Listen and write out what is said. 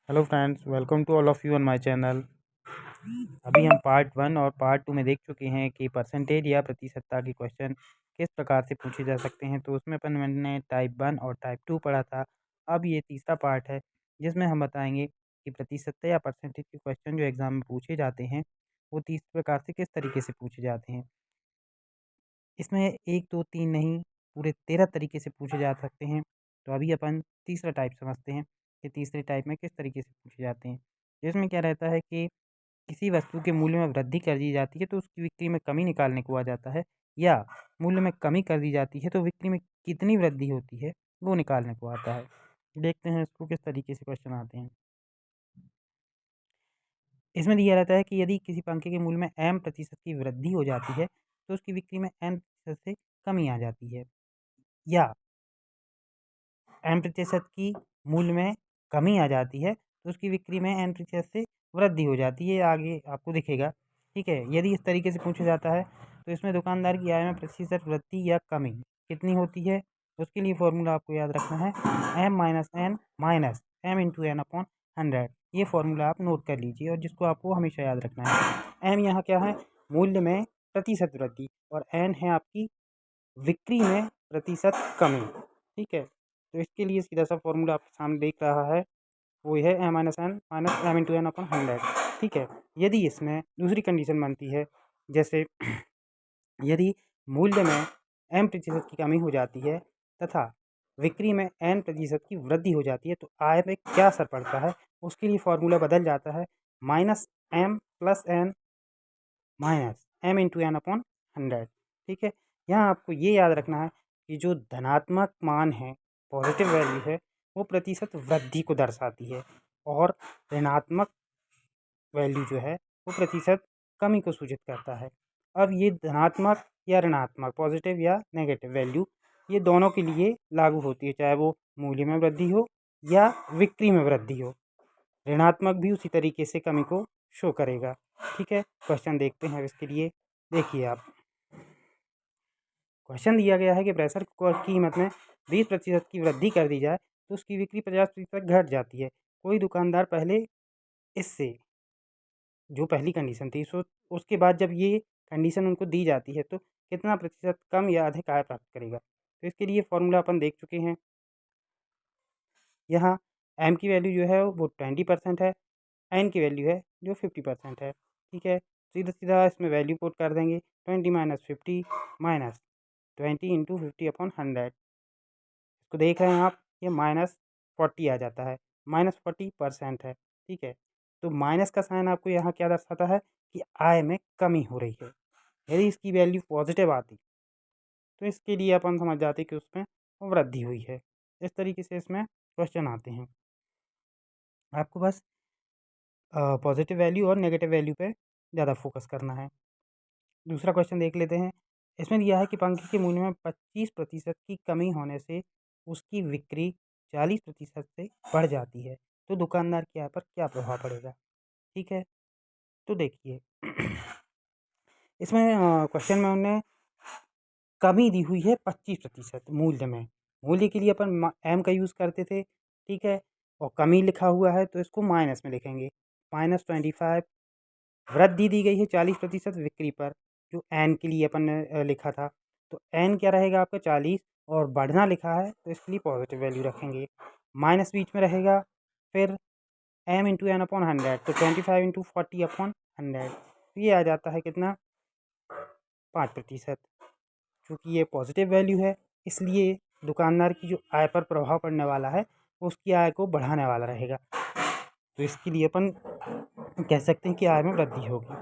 Hello friends, welcome to all of you on my channel. अभी हम part 1 और part 2 में देख चुके हैं कि परसेंटेज या प्रतिशतता के क्वेश्चन किस प्रकार से पूछे जा सकते हैं। तो उसमें मैंने टाइप 1 और टाइप 2 पढ़ा था। अब ये तीसरा पार्ट है जिसमें हम बताएंगे कि प्रतिशतता या परसेंटेज के क्वेश्चन जो एग्ज़ाम में पूछे जाते हैं वो 30 प्रकार से किस तरीके से पूछे जाते हैं। इसमें 1, 2, 3 नहीं, पूरे 13 तरीके से पूछे जा सकते हैं। तो अभी अपन तीसरा टाइप समझते हैं कि तीसरे टाइप में किस तरीके से पूछे जाते हैं। इसमें क्या रहता है कि किसी वस्तु के मूल्य में वृद्धि कर दी जाती है तो उसकी बिक्री में कमी निकालने को आ जाता है, या मूल्य में कमी कर दी जाती है तो बिक्री में कितनी वृद्धि होती है वो निकालने को आता है। देखते हैं इसको किस तरीके से क्वेश्चन आते हैं। इसमें दिया रहता है कि यदि किसी पंखे के मूल्य में m प्रतिशत की वृद्धि हो जाती है तो उसकी बिक्री में n प्रतिशत से कमी आ जाती है, या m प्रतिशत की मूल्य में कमी आ जाती है तो उसकी बिक्री में n प्रतिशत से वृद्धि हो जाती है। आगे आपको दिखेगा। ठीक है, यदि इस तरीके से पूछा जाता है तो इसमें दुकानदार की आय में प्रतिशत वृद्धि या कमी कितनी होती है, उसके लिए फॉर्मूला आपको याद रखना है m minus n minus m into n upon 100। ये फॉर्मूला आप नोट कर लीजिए और जिसको आपको हमेशा याद रखना है। m यहाँ क्या है, मूल्य में प्रतिशत वृद्धि, और n है आपकी बिक्री में प्रतिशत कमी। ठीक है, तो इसके लिए सीधा सा फॉर्मूला आपके सामने दिख रहा है, वो है m minus n minus m into n upon 100। ठीक है, यदि इसमें दूसरी कंडीशन बनती है, जैसे यदि मूल्य में m प्रतिशत की कमी हो जाती है तथा बिक्री में n प्रतिशत की वृद्धि हो जाती है तो आय में क्या असर पड़ता है, उसके लिए फॉर्मूला बदल जाता है minus m plus n minus m into n upon 100। ठीक है, यहाँ आपको ये याद रखना है कि जो धनात्मक मान है, पॉजिटिव वैल्यू है, वो प्रतिशत वृद्धि को दर्शाती है, और ऋणात्मक वैल्यू जो है वो प्रतिशत कमी को सूचित करता है। अब ये धनात्मक या ऋणात्मक, पॉजिटिव या नेगेटिव वैल्यू, ये दोनों के लिए लागू होती है, चाहे वो मूल्य में वृद्धि हो या बिक्री में वृद्धि हो। ऋणात्मक भी उसी तरीके से कमी को शो करेगा। ठीक है, क्वेश्चन देखते हैं। अब इसके लिए देखिए आप, क्वेश्चन दिया गया है कि प्रेशर कुकर की कीमत में 20% की वृद्धि कर दी जाए तो उसकी बिक्री 50% घट जाती है। कोई दुकानदार पहले इससे, जो पहली कंडीशन थी, सो उसके बाद जब ये कंडीशन उनको दी जाती है तो कितना प्रतिशत कम या अधिक आय प्राप्त करेगा। तो इसके लिए फॉर्मूला अपन देख चुके हैं। यहाँ एम की वैल्यू जो है वो 20% है, एन की वैल्यू है जो 50% है। ठीक है, सीधा सीधा इसमें वैल्यू पुट कर देंगे, 20 माइनस 50 माइनस 20 इंटू 50 अपॉन 100। इसको देख रहे हैं आप, ये माइनस 40 आ जाता है, माइनस 40% है। ठीक है, तो माइनस का साइन आपको यहाँ क्या दर्शाता है कि आय में कमी हो रही है। यदि इसकी वैल्यू पॉजिटिव आती तो इसके लिए अपन समझ जाते कि उसमें वृद्धि हुई है। इस तरीके से इसमें क्वेश्चन आते हैं। आपको बस पॉजिटिव वैल्यू और नेगेटिव वैल्यू पे ज़्यादा फोकस करना है। दूसरा क्वेश्चन देख लेते हैं। इसमें दिया है कि पंखे के मूल्य में 25% की कमी होने से उसकी बिक्री 40% से बढ़ जाती है तो दुकानदार की आय पर क्या प्रभाव पड़ेगा। ठीक है, तो देखिए इसमें क्वेश्चन में उन्होंने कमी दी हुई है 25% मूल्य में। मूल्य के लिए अपन एम का यूज़ करते थे। ठीक है, और कमी लिखा हुआ है तो इसको माइनस में लिखेंगे, -25। वृद्धि दी गई है 40% बिक्री पर, जो एन के लिए अपन ने लिखा था। तो एन क्या रहेगा आपका 40, और बढ़ना लिखा है तो इसके लिए पॉजिटिव वैल्यू रखेंगे, माइनस बीच में रहेगा, फिर एम इंटू एन अपॉन 100, तो 25 इंटू 40 अपॉन 100, तो ये आ जाता है कितना, 5%। चूँकि ये पॉजिटिव वैल्यू है इसलिए दुकानदार की जो आय पर प्रभाव पड़ने वाला है वो उसकी आय को बढ़ाने वाला रहेगा। तो इसके लिए अपन कह सकते हैं कि आय में वृद्धि होगी।